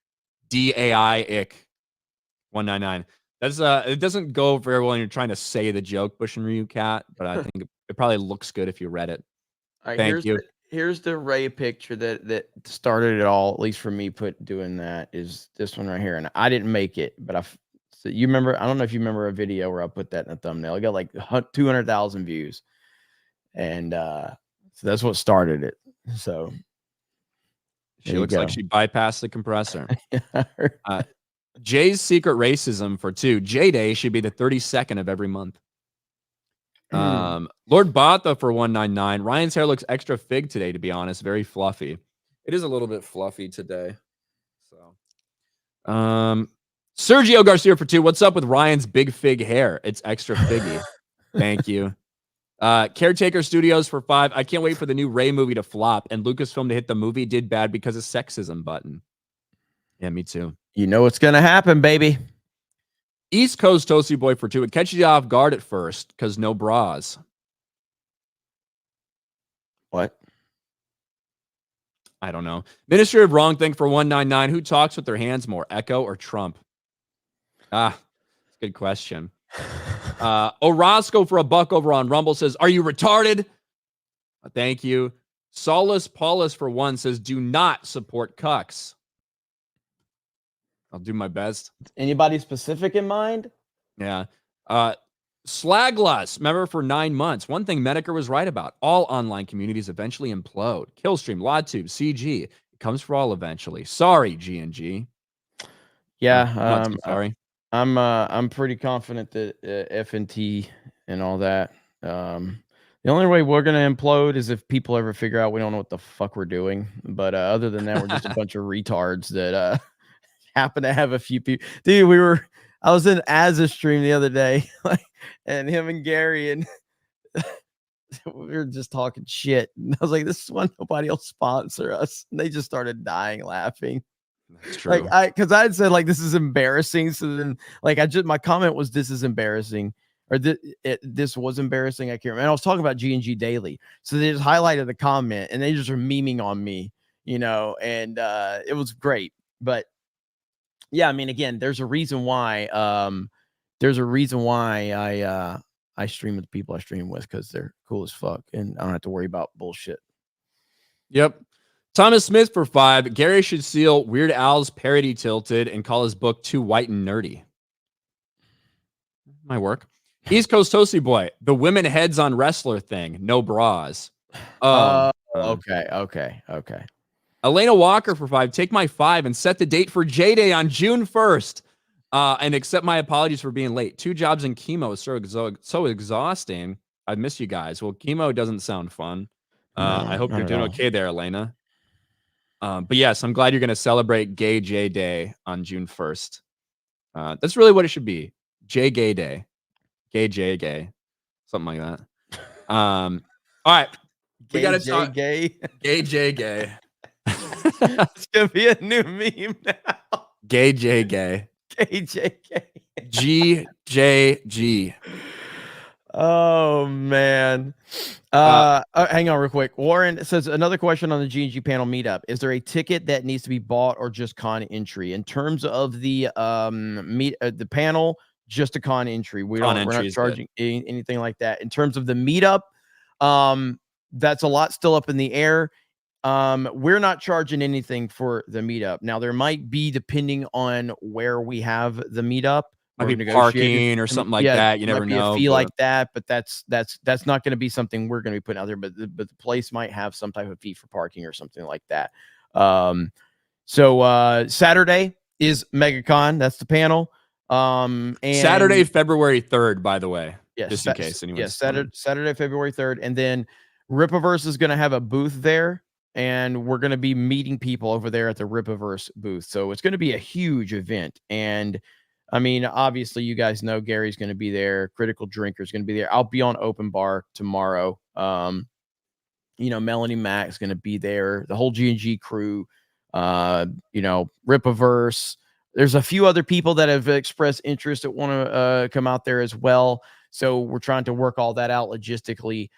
DAI-IC 199. That's it doesn't go very well when you're trying to say the joke, Bush and Ryucat, but I think it probably looks good if you read it. All right, Thank you. Here's the Ray picture that started it all, at least for me doing that, is this one right here. And I didn't make it, but so you remember, I don't know if you remember a video where I put that in a thumbnail. It got like 200,000 views. And so that's what started it. So She looks like she bypassed the compressor. Yeah. Jay's Secret Racism for 2. J-Day should be the 32nd of every month. Lord Botha for 199. Ryan's hair looks extra fig today, to be honest. Very fluffy. It is a little bit fluffy today. So, Sergio Garcia for 2. What's up with Ryan's big fig hair? It's extra figgy. Thank you. Caretaker Studios for 5. I can't wait for the new Ray movie to flop and Lucasfilm to hit the movie did bad because of sexism button. Yeah, me too. You know what's gonna happen, baby. East Coast Toasty Boy for 2. It catches you off guard at first because no bras. What? I don't know. Ministry of Wrong Thing for 199. Who talks with their hands more, Echo or Trump? Good question. Orozco for $1 over on Rumble says, are you retarded? Thank you. Solus Paulus for 1 says, do not support cucks. I'll do my best. Anybody specific in mind? Yeah. Slagless, remember for 9 months. One thing Medicare was right about. All online communities eventually implode. Killstream, LawTube, CG. It comes for all eventually. Sorry, G&G. Yeah. I'm not sorry. I'm pretty confident that F&T and all that. The only way we're gonna implode is if people ever figure out we don't know what the fuck we're doing. But other than that, we're just a bunch of retards that happen to have a few people. Dude, I was in Az's stream the other day, and him and Gary, and we were just talking shit. And I was like, this is why nobody will sponsor us. And they just started dying laughing. That's true. Because I had said like this is embarrassing. So then my comment was this is embarrassing, or this was embarrassing. I can't remember. And I was talking about G&G Daily. So they just highlighted the comment and they just were memeing on me, and it was great. But yeah, I mean, again, there's a reason why I stream with the people I stream with, because they're cool as fuck and I don't have to worry about bullshit. Yep. Thomas Smith for 5. Gary should steal Weird Al's parody Tilted and call his book Too White and Nerdy. My work. East Coast Toasty Boy. The women heads on wrestler thing. No bras. Okay. Elena Walker for 5. Take my 5 and set the date for J-Day on June 1st. And accept my apologies for being late. 2 jobs in chemo is so exhausting. I miss you guys. Well, chemo doesn't sound fun. No, I hope not you're at doing all. okay there, Elena. But yes, I'm glad you're going to celebrate Gay J Day on June 1st. That's really what it should be. J Gay Day. Gay J Gay. Something like that. All right. We got to talk. Gay. Gay J Gay. It's gonna be a new meme now. Gay J Gay. KJK. GJG. Oh man. Hang on real quick. Warren says another question on the G&G panel meetup. Is there a ticket that needs to be bought or just con entry? In terms of the the panel, just a con entry. We're not charging anything like that. In terms of the meetup, that's a lot still up in the air. We're not charging anything for the meetup. Now there might be, depending on where we have the meetup, might be parking or something like that. You never know. A fee like that, but that's not going to be something we're going to be putting out there. But the place might have some type of fee for parking or something like that. So Saturday is MegaCon. That's the panel. And Saturday, February 3rd, by the way. Yes, just in case anyone. Yes, Saturday, February 3rd, and then Ripaverse is going to have a booth there. And we're going to be meeting people over there at the Ripaverse booth. So it's going to be a huge event. And I mean, obviously, you guys know Gary's going to be there. Critical Drinker is going to be there. I'll be on Open Bar tomorrow. Melanie Mack's going to be there. The whole G&G crew. Ripaverse. There's a few other people that have expressed interest that want to come out there as well. So we're trying to work all that out logistically.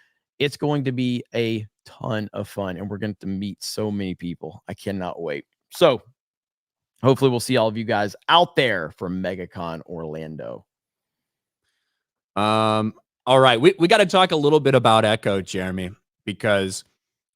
It's going to be a ton of fun, and we're going to meet so many people. I cannot wait. So hopefully we'll see all of you guys out there for MegaCon Orlando. All right. We got to talk a little bit about Echo, Jeremy, because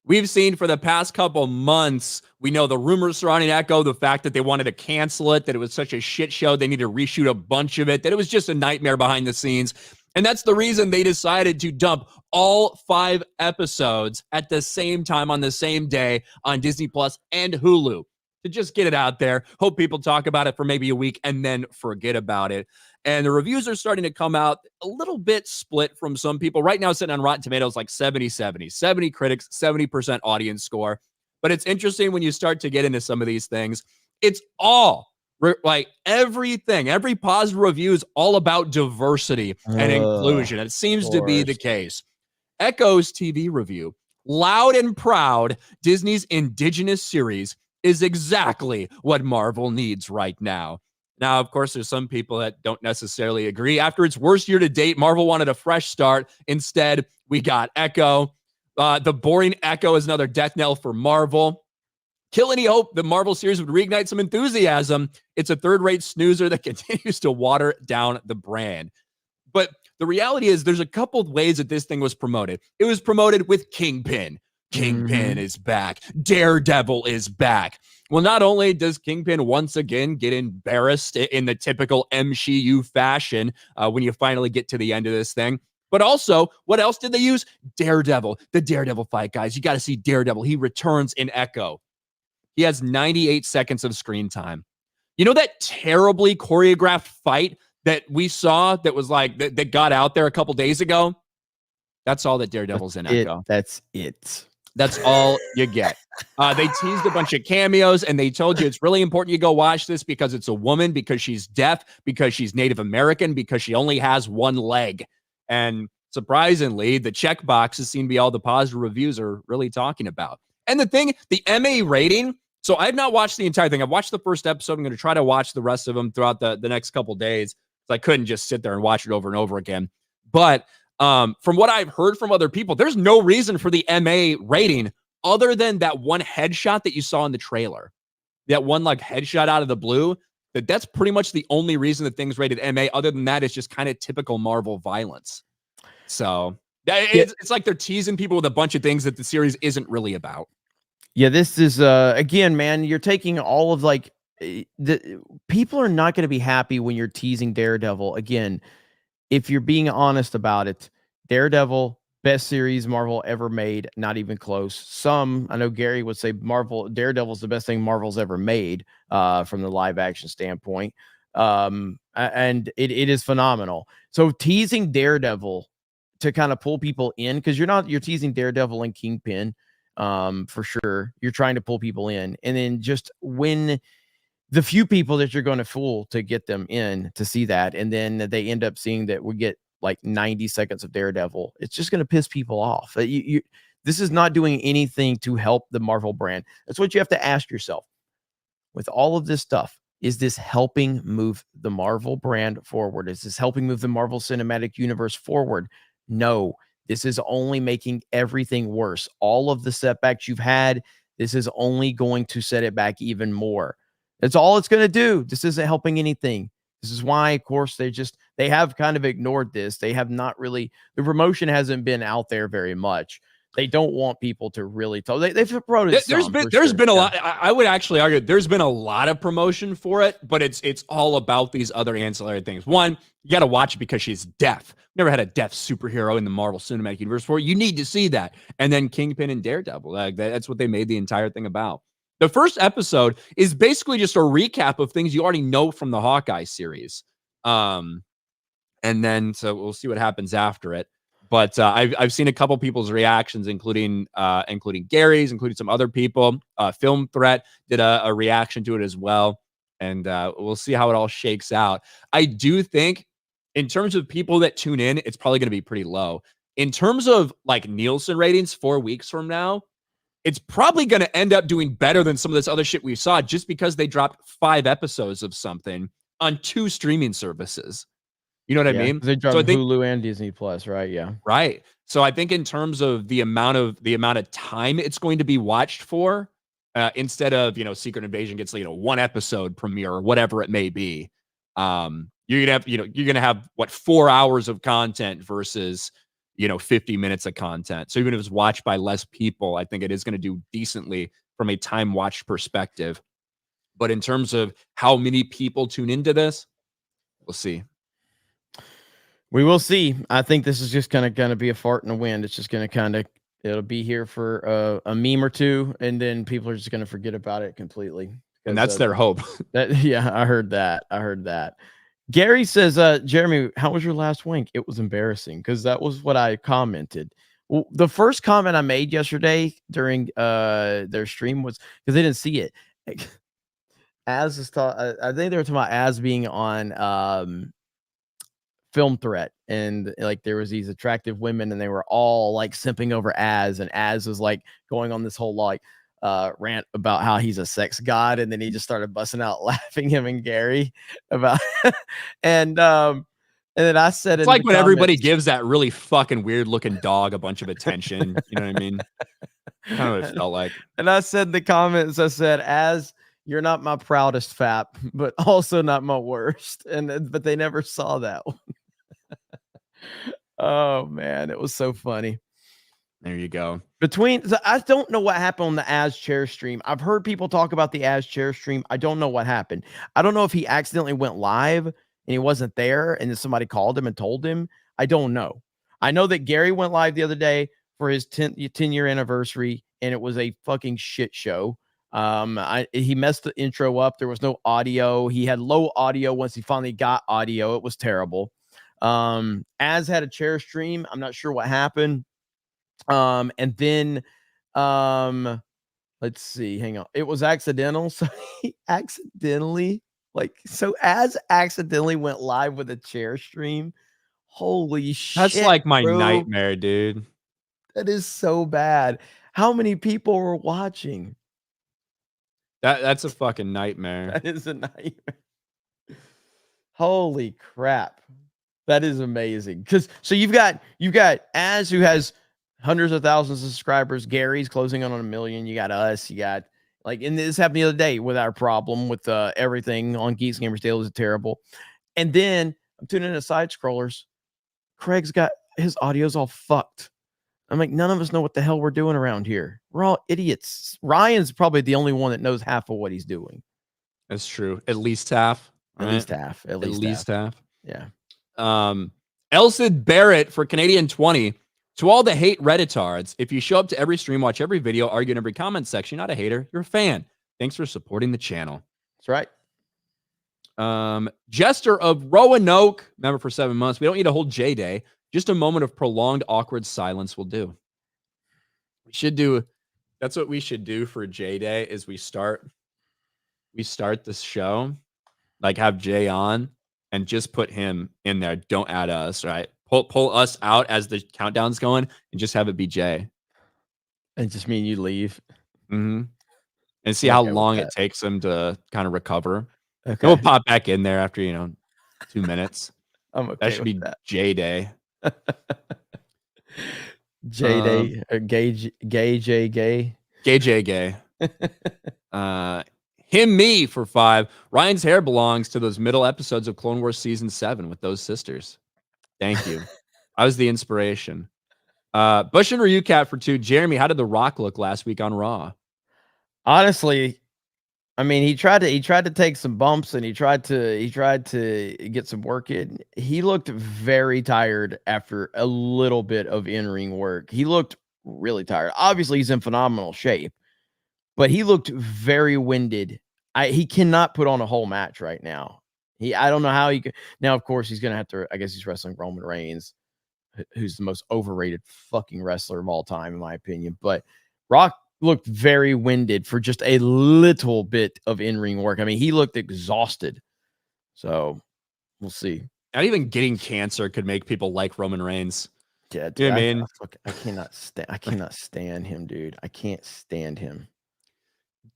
we've seen for the past couple months, we know the rumors surrounding Echo, the fact that they wanted to cancel it, that it was such a shit show, they need to reshoot a bunch of it, that it was just a nightmare behind the scenes. And that's the reason they decided to dump all 5 episodes at the same time on the same day on Disney Plus and Hulu to just get it out there. Hope people talk about it for maybe a week and then forget about it. And the reviews are starting to come out a little bit split from some people. Right now, sitting on Rotten Tomatoes like 70-70. 70 critics, 70% audience score. But it's interesting when you start to get into some of these things. It's all like everything, every positive review is all about diversity and inclusion. It seems to be the case. Echo's TV review, loud and proud, Disney's indigenous series is exactly what Marvel needs right now. Now, of course, there's some people that don't necessarily agree. After its worst year to date, Marvel wanted a fresh start. Instead, we got Echo. The boring Echo is another death knell for Marvel. Kill any hope the Marvel series would reignite some enthusiasm. It's a third-rate snoozer that continues to water down the brand. But the reality is there's a couple of ways that this thing was promoted. It was promoted with Kingpin. Kingpin is back. Daredevil is back. Well, not only does Kingpin once again get embarrassed in the typical MCU fashion when you finally get to the end of this thing, but also, what else did they use? Daredevil. The Daredevil fight, guys. You got to see Daredevil. He returns in Echo. He has 98 seconds of screen time. You know that terribly choreographed fight that we saw that was like, that got out there a couple days ago? That's all that Daredevil's in Echo. That's it. That's all you get. They teased a bunch of cameos, and they told you it's really important you go watch this because it's a woman, because she's deaf, because she's Native American, because she only has one leg. And surprisingly, the check boxes seem to be all the positive reviews are really talking about. And the thing, the MA rating, so I've not watched the entire thing. I've watched the first episode. I'm going to try to watch the rest of them throughout the next couple days. I couldn't just sit there and watch it over and over again. But from what I've heard from other people, there's no reason for the MA rating other than that one headshot that you saw in the trailer. That one like headshot out of the blue. That's pretty much the only reason that thing's rated MA. Other than that, it's just kind of typical Marvel violence. So it's like they're teasing people with a bunch of things that the series isn't really about. Yeah, this is again, man, you're taking all of like the people are not going to be happy when you're teasing Daredevil. Again, if you're being honest about it, Daredevil, best series Marvel ever made, not even close. Some, I know Gary would say Daredevil's the best thing Marvel's ever made from the live action standpoint. And it is phenomenal. So teasing Daredevil to kind of pull people in, because you're teasing Daredevil and Kingpin for sure. You're trying to pull people in, and then just when the few people that you're going to fool to get them in to see that, and then they end up seeing that we get like 90 seconds of Daredevil, it's just going to piss people off. This is not doing anything to help the Marvel brand. That's what you have to ask yourself. With all of this stuff, is this helping move the Marvel brand forward? Is this helping move the Marvel Cinematic Universe forward? No, this is only making everything worse. All of the setbacks you've had, this is only going to set it back even more. That's all it's going to do. This isn't helping anything. This is why, of course, they have kind of ignored this. They have not really, the promotion hasn't been out there very much. They don't want people to really tell. They've promoted. There's been a lot. I would actually argue there's been a lot of promotion for it, but it's all about these other ancillary things. One, you got to watch it because she's deaf. Never had a deaf superhero in the Marvel Cinematic Universe before. You need to see that. And then Kingpin and Daredevil. That's what they made the entire thing about. The first episode is basically just a recap of things you already know from the Hawkeye series. And then so we'll see what happens after it. But I've seen a couple people's reactions, including Gary's, including some other people. Film Threat did a reaction to it as well, and we'll see how it all shakes out. I do think, in terms of people that tune in, it's probably going to be pretty low. In terms of like Nielsen ratings 4 weeks from now, it's probably going to end up doing better than some of this other shit we saw, just because they dropped 5 episodes of something on 2 streaming services. You know what I mean? They dropped Hulu and Disney Plus, right? Yeah. Right. So I think in terms of the amount of time it's going to be watched for, instead of, Secret Invasion gets, 1 episode premiere or whatever it may be, you're gonna have what, 4 hours of content versus 50 minutes of content. So even if it's watched by less people, I think it is going to do decently from a time watched perspective. But in terms of how many people tune into this, we'll see. We will see. I think this is just going to be a fart in the wind. It's just going to it'll be here for a meme or two, and then people are just going to forget about it completely. And that's their hope. I heard that. Gary says, Jeremy, how was your last wink? It was embarrassing, because that was what I commented. Well, the first comment I made yesterday during their stream was because they didn't see it. Az is I think they were talking about Az being on Film Threat, and like there was these attractive women, and they were all like simping over Az, and Az was like going on this whole like rant about how he's a sex god, and then he just started busting out laughing, him and Gary, about and then I said, it's like when everybody gives that really fucking weird looking dog a bunch of attention. You know what I mean? Kind of what it felt like. And I said in the comments, I said, Az, you're not my proudest fap, but also not my worst. But they never saw that one. Oh man, it was so funny. There you go. I don't know what happened on the Az chair stream. I've heard people talk about the Az chair stream. I don't know what happened. I don't know if he accidentally went live and he wasn't there, and then somebody called him and told him. I don't know. I know that Gary went live the other day for his 10-year anniversary, and it was a fucking shit show. He messed the intro up. There was no audio. He had low audio once he finally got audio. It was terrible. Az had a chair stream. I'm not sure what happened. And then let's see, hang on. It was accidental. So he accidentally Az accidentally went live with a chair stream. Holy shit. That's like my nightmare, dude. That is so bad. How many people were watching? That's a fucking nightmare. That is a nightmare. Holy crap. That is amazing. So you've got Az, who has hundreds of thousands of subscribers. Gary's closing on 1 million. You got us. You got and this happened the other day with our problem with everything on Geeks Gamers Daily is terrible. And then I'm tuning into side scrollers. Craig's got his audio's all fucked. I'm like, none of us know what the hell we're doing around here. We're all idiots. Ryan's probably the only one that knows half of what he's doing. That's true. At least half. Right? At least half. half. Yeah. Elsid Barrett for Canadian 20 To all the hate Redditards, if you show up to every stream, watch every video, argue in every comment section, you're not a hater, you're a fan. Thanks for supporting the channel. That's right. Jester of Roanoke, member for 7 months. We don't need a whole J Day. Just a moment of prolonged awkward silence will do. We should do. That's what we should do for J Day. Is we start this show, like have Jay on, and just put him in there. Don't add us, right? Pull us out as the countdown's going, and just have it be Jay. And just mean you leave. Mm-hmm. And see how long it takes him to kind of recover. Okay. We'll pop back in there after 2 minutes. I'm okay. That should be J Day. J Day or gay J gay. Gay J gay. Him me for 5. Ryan's hair belongs to those middle episodes of Clone Wars season 7 with those sisters. Thank you. I was the inspiration. Bush and Ryu Cat for 2. Jeremy, how did The Rock look last week on Raw? Honestly, I mean, he tried to take some bumps and he tried to get some work in. He looked very tired after a little bit of in-ring work. He looked really tired. Obviously, he's in phenomenal shape, but he looked very winded. He cannot put on a whole match right now. I don't know how he could. Now, of course, he's going to have to, I guess he's wrestling Roman Reigns, who's the most overrated fucking wrestler of all time, in my opinion. But Rock looked very winded for just a little bit of in-ring work. I mean, he looked exhausted. So we'll see. Not even getting cancer could make people like Roman Reigns. Yeah, dude, I cannot stand him, dude. I can't stand him.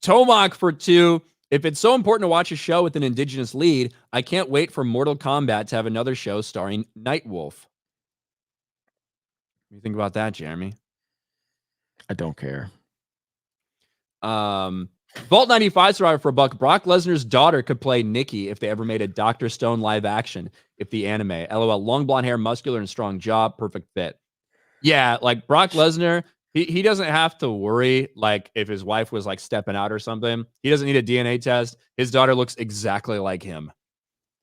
Tomac for 2. If it's so important to watch a show with an indigenous lead, I can't wait for Mortal Kombat to have another show starring Nightwolf. What do you think about that, Jeremy? I don't care. Vault 95 survivor for $1. Brock Lesnar's daughter could play Nikki if they ever made a Dr. Stone live action. If the anime, LOL, long blonde hair, muscular and strong jaw, perfect fit. Yeah, like Brock Lesnar, he doesn't have to worry like if his wife was like stepping out or something. He doesn't need a DNA test. His daughter looks exactly like him.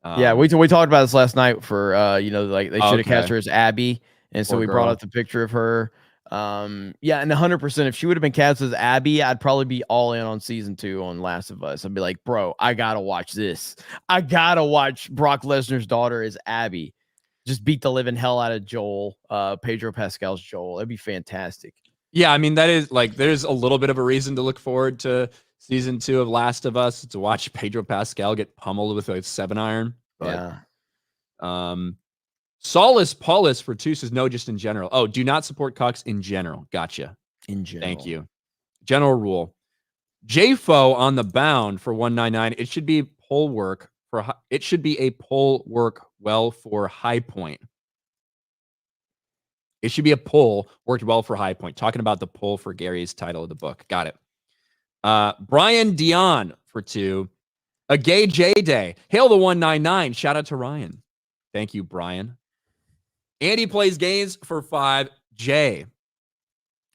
Yeah, we talked about this last night for like they should have cast her as Abby, and so we brought up the picture of her. Yeah, and 100%, if she would have been cast as Abby, I'd probably be all in on season 2 on Last of Us. I'd be like, bro, I gotta watch this. I gotta watch Brock Lesnar's daughter as Abby. Just beat the living hell out of Joel, Pedro Pascal's Joel. That'd be fantastic. Yeah, I mean, that is like, there's a little bit of a reason to look forward to season 2 of Last of Us, to watch Pedro Pascal get pummeled with a 7-iron. But, yeah. Solace Paulus for 2 says no, just in general. Oh, do not support cucks in general. Gotcha. In general. Thank you. General rule. JFO on the bound for 199. It should be pole work for. It should be a pole work well for High Point. It should be a pull worked well for High Point. Talking about the pull for Gary's title of the book. Got it. Brian Dion for 2. A gay J Day. Hail the 199. Shout out to Ryan. Thank you, Brian. Andy plays games for 5. Jay.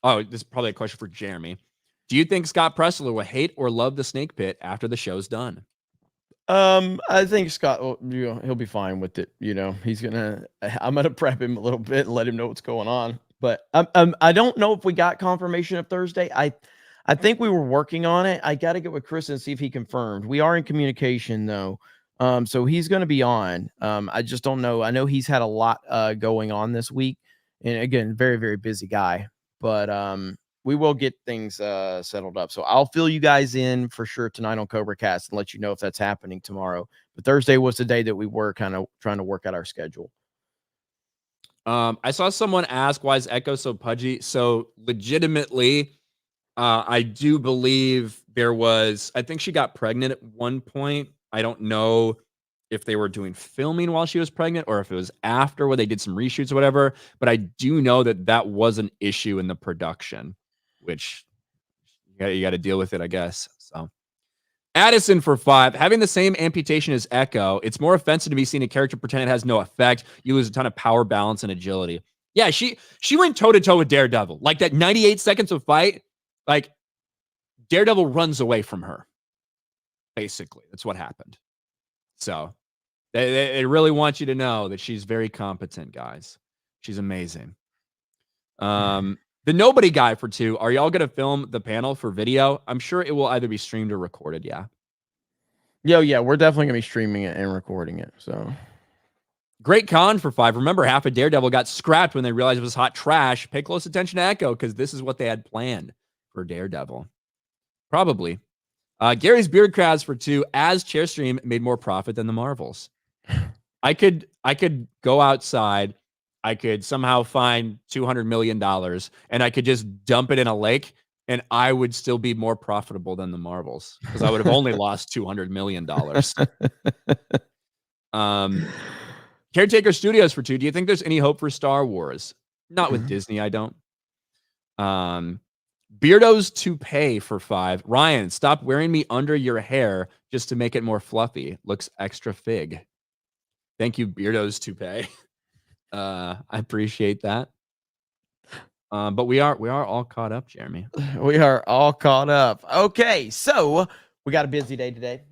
Oh, this is probably a question for Jeremy. Do you think Scott Pressler will hate or love the Snake Pit after the show's done? I think Scott, he'll be fine with it. I'm gonna prep him a little bit and let him know what's going on. But I don't know if we got confirmation of Thursday. I think we were working on it. I got to get with Chris and see if he confirmed. We are in communication though. So he's going to be on. I just don't know. I know he's had a lot going on this week, and again, very, very busy guy. But we will get things settled up. So I'll fill you guys in for sure tonight on Cobra Cast and let you know if that's happening tomorrow. But Thursday was the day that we were kind of trying to work out our schedule. I saw someone ask, why is Echo so pudgy? So legitimately, I do believe I think she got pregnant at one point. I don't know if they were doing filming while she was pregnant or if it was after where they did some reshoots or whatever. But I do know that was an issue in the production, which you got to deal with it, I guess. So Addison for 5. Having the same amputation as Echo, it's more offensive to be seeing a character pretend it has no effect. You lose a ton of power, balance, and agility. Yeah, she went toe-to-toe with Daredevil. Like that 98 seconds of fight, like Daredevil runs away from her. Basically, that's what happened. So they really want you to know that she's very competent, guys. She's amazing. The Nobody Guy for 2. Are y'all gonna film the panel for video? I'm sure it will either be streamed or recorded. Yeah. Yeah, we're definitely gonna be streaming it and recording it. So Great con for 5. Remember, half of Daredevil got scrapped when they realized it was hot trash. Pay close attention to Echo because this is what they had planned for Daredevil. Probably. Gary's Beard Crabs for 2. As Chairstream made more profit than the Marvels. I could go outside. I could somehow find $200 million and I could just dump it in a lake and I would still be more profitable than the Marvels because I would have only lost $200 million. Caretaker Studios for 2. Do you think there's any hope for Star Wars? Not with Disney, I don't. Beardo's Toupee for 5. Ryan, stop wearing me under your hair just to make it more fluffy. Looks extra fig. Thank you, Beardo's Toupee. I appreciate that. But we are all caught up, Jeremy. We are all caught up. Okay, so we got a busy day today.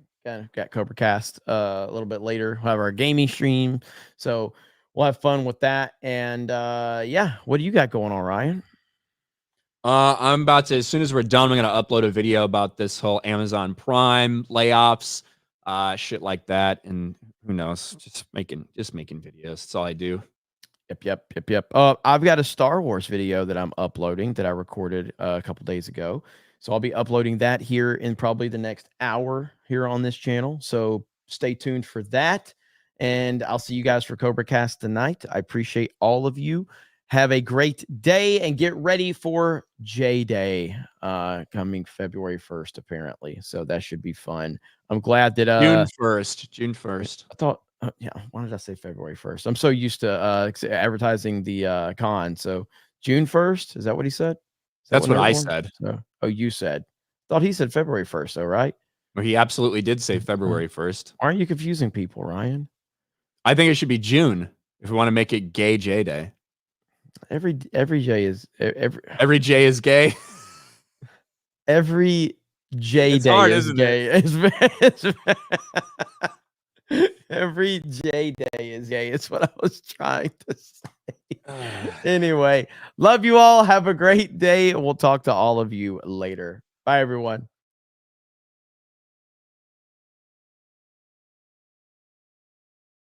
Got Cobra Cast a little bit later. We'll have our gaming stream. So we'll have fun with that. And yeah, what do you got going on, Ryan? I'm about to, as soon as we're done, I'm going to upload a video about this whole Amazon Prime layoffs, shit like that. And who knows, just making videos. That's all I do. Yep. I've got a Star Wars video that I'm uploading that I recorded a couple days ago. So I'll be uploading that here in probably the next hour here on this channel. So stay tuned for that. And I'll see you guys for Cobra Cast tonight. I appreciate all of you. Have a great day and get ready for J-Day coming February 1st, apparently. So that should be fun. I'm glad that June 1st. I thought yeah, why did I say February 1st? I'm so used to advertising the con. So June 1st, is that what he said? That's what I said. So, oh, you said. Thought he said February 1st, though, right? Well, he absolutely did say February 1st. Aren't you confusing people, Ryan? I think it should be June if we want to make it Gay J Day. Every J is every J is gay. Every J day hard, is isn't gay. Every J day is gay. It's what I was trying to say. Anyway, love you all. Have a great day. We'll talk to all of you later. Bye, everyone.